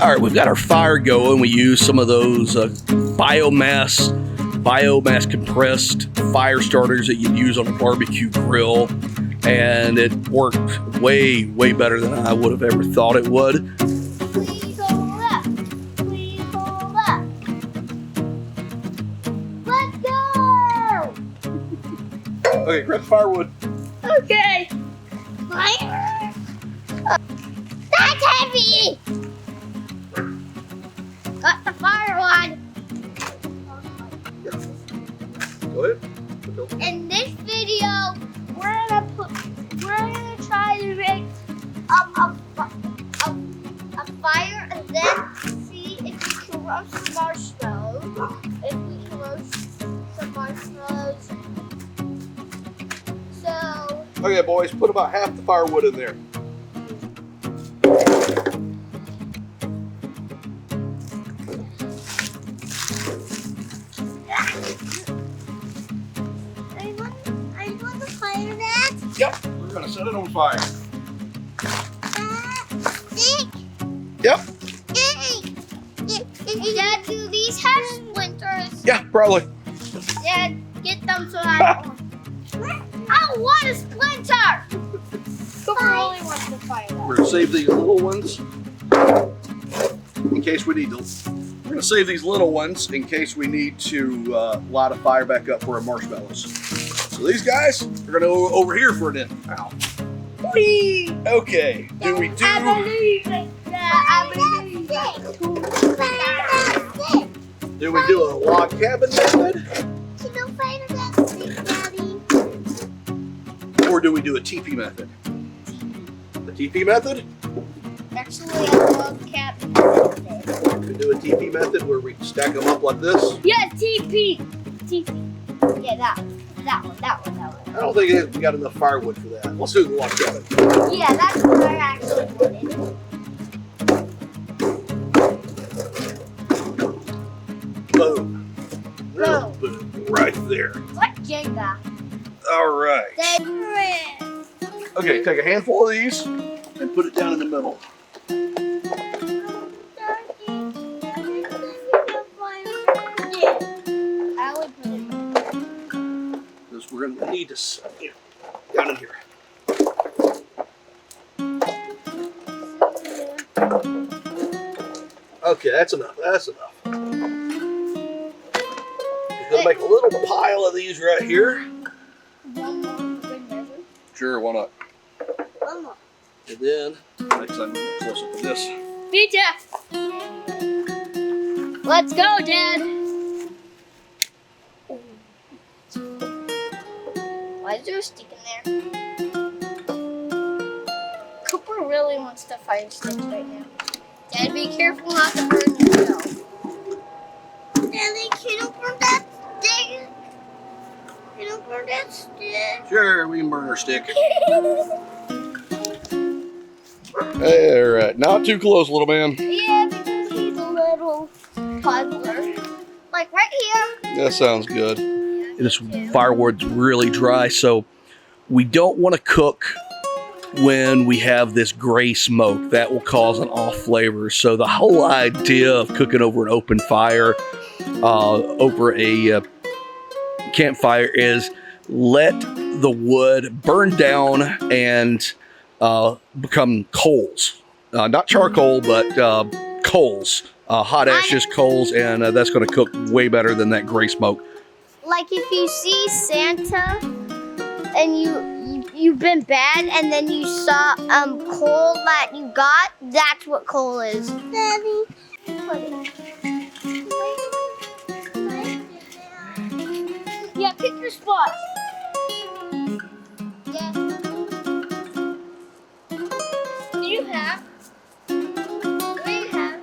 All right, we've got our fire going. We use some of those biomass compressed fire starters that you'd use on a barbecue grill, and it worked way better than I would have ever thought it would. Please hold up. Please hold up. Let's go. Okay, grab firewood. Okay. Fire. That's heavy. Got the firewood. Go ahead. In this video, we're gonna try to make a fire and then see if we can roast some marshmallows. If we can roast some marshmallows. So. Okay, boys, put about half the firewood in there. I want to fire that. Yep, we're gonna set it on fire. Stick. Yep. Dad, do these have splinters? Yeah, probably. Dad, get them so I don't want a splinter. Cooper only wants to fire that. We're gonna save these little ones in case we need to. We're gonna save these little ones in case we need to light a fire back up for our marshmallows. So these guys are gonna go over here for an Ow. Whee! Okay. Do we do? I believe it. I believe it. Do we do a log cabin method? Can you fire that stick, Daddy? Or do we do a TP method? The TP method? Actually, I love cabin method. We do a TP method where we stack them up like this. Yeah, TP. Yeah, that one. I don't think we got enough firewood for that. Let's do the log cabin. Yeah, that's what I actually wanted. Boom. Little boom. Right there. Like Jenga. All right. Then Okay, take a handful of these and put it down in the middle. I would put it. Because we're going to need to, down in here. Okay, that's enough. That's enough. We're going to make a little pile of these right here. One more for good measure. Sure, why not? One more. And then, next time we're close up to this. Pizza. Let's go, Dad. Why is there a stick in there? Cooper really wants to fire sticks right now. Dad, be careful not to burn yourself. Daddy, can you burn that stick? Can you burn that stick? Sure, we can burn our stick. All right, not too close, little man. Yeah, because he's a little toddler. Like right here. That sounds good. This firewood's really dry, so we don't want to cook when we have this gray smoke. That will cause an off flavor. So the whole idea of cooking over an open fire, over a campfire, is let the wood burn down and become coals. Not charcoal, but coals. Hot ashes coals, and that's going to cook way better than that gray smoke. Like if you see Santa and you've been bad and then you saw coal that you got, that's what coal is. Daddy. Yeah, pick your spot. Yeah. Do you have? What do you have?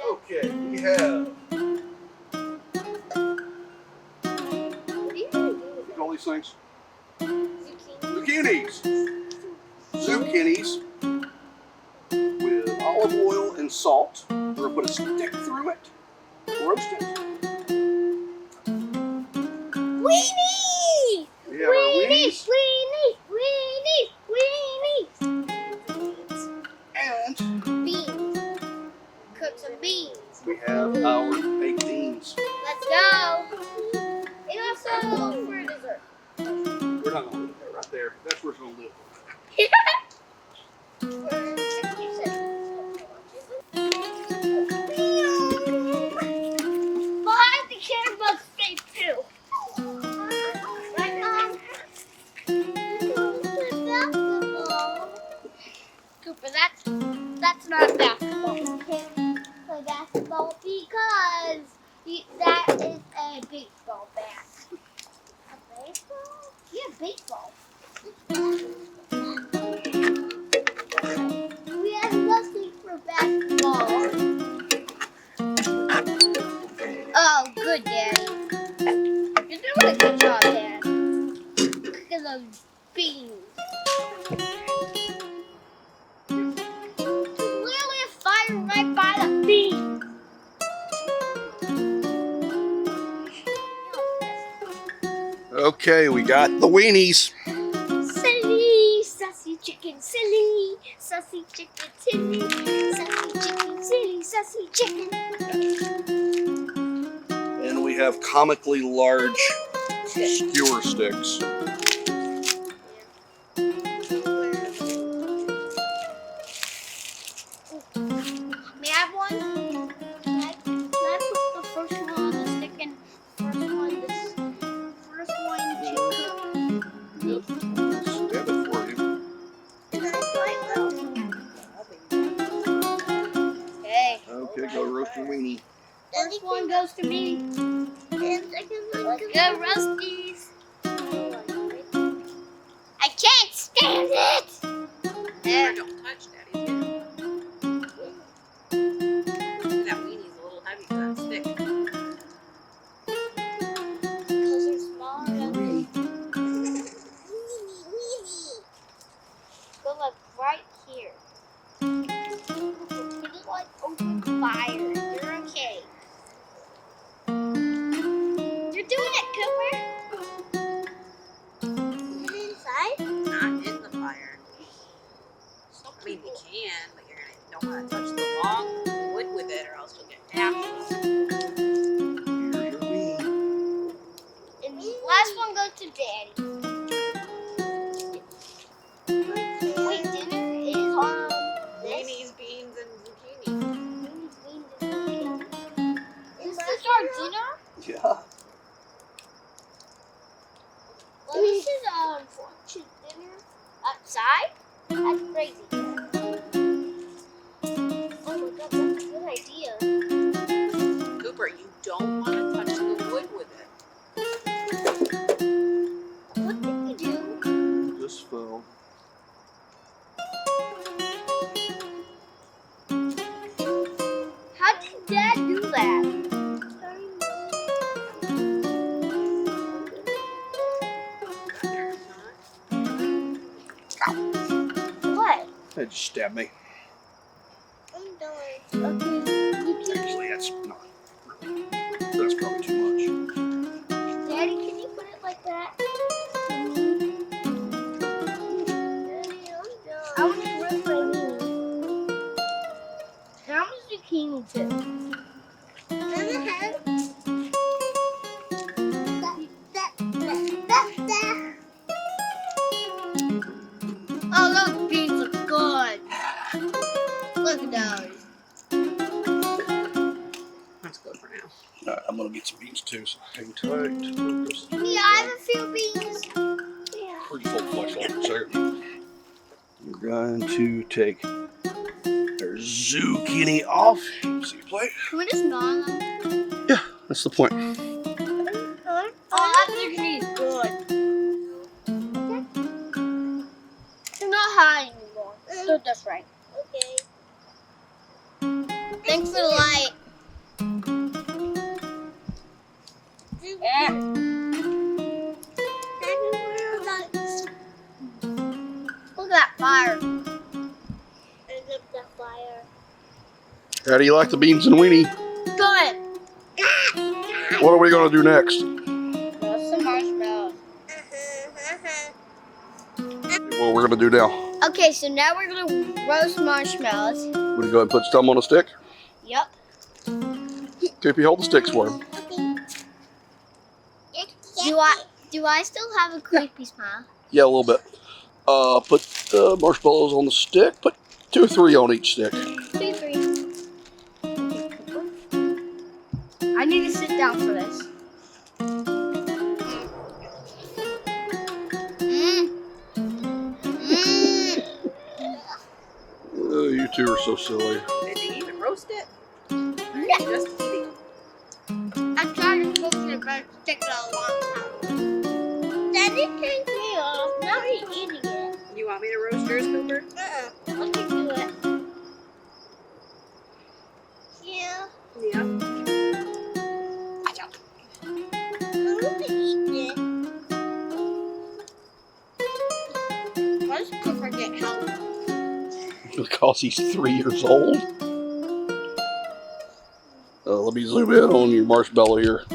Okay, we have. What do you do with All these things. zucchini? Zucchinis with olive oil and salt. We're gonna put a stick through it. Roast it. Weenie! We have our Weenie! weenies Weenie! Weenie! Weenie! and we have our baked beans. Let's go. And also for dessert. We're not gonna leave that right there. That's where it's gonna live. Behind the camera stay too. Right, Mom? Cooper, that's not basketball. You can't play basketball because that is a baseball bat. A baseball? Yeah, baseball. We have nothing for basketball. Oh, good, Daddy. You're doing a good job, Dad. Look at those beans. Literally a fire right by the beans. Okay, we got the weenies. Silly, sassy chicken, silly, sassy chicken, silly, sassy chicken, silly, sassy chicken. And we have comically large skewer sticks. May I have one? Can I put the first one on the stick and first one to Yep. Stab it for you. Okay. Okay, go roast your weenie. First one goes to me. And second one goes to Rusty's. I can't stand it! Don't touch Daddy's yet. That weenie's a little heavy for that stick. Because they're small enough. Go like right here. Put it like open fire. You're okay. You're doing it, Cooper. Inside? Not in the fire. I mean, you can, but you're don't want to touch the long wood with it, or else you'll get tapped. Here's your weenie. And the last one goes to Daddy. Wait, dinner is this? Weenies, beans, and zucchini. Is this our dinner? Yeah. Well, this is for dinner outside. That's crazy. Oh my God, that's a good idea. Cooper, you don't want to touch the wood with it. What did we do? Just fell. How did Dad do that? What? That just stabbed me. I'm done. Okay, you can. Actually, that's not really. That's probably too much. Daddy, can you put it like that? I want to rip my weenie. How much zucchini too? Oh, those beans look good. Look at those. That's good for now. All right, I'm gonna get some beans too. So hang tight. Yeah, I have a few beans. Yeah. We're just hold flesh on for a second. We're going to take our zucchini off. See your plate? Can we just gnaw on them? Yeah, that's the point. Oh, that zucchini is good. They're not hot anymore. They're just right. Okay. Thanks for the light. Yeah. Look at that fire. I love that fire. How do you like the beans and weenie? Good. What are we gonna do next? Roast some marshmallows. What we're gonna do now? Okay, so now we're gonna roast marshmallows. We're gonna go ahead and put some on a stick. Yep. KP, hold the sticks for him. Do I still have a creepy smile? Yeah, a little bit. Put the marshmallows on the stick. Put 2 or 3 on each stick. 2, 3. I need to sit down for this. You two are so silly. Did you even roast it? Yeah. Just eating. I've tried to cook it, but it's taken a long time. Daddy takes me off. Now he's eating it. You want me to roast yours, Cooper? Let me do it. Yeah. Yeah. I want to eat it. Why does Cooper get help? Because he's 3 years old. Let me zoom in on your marshmallow here.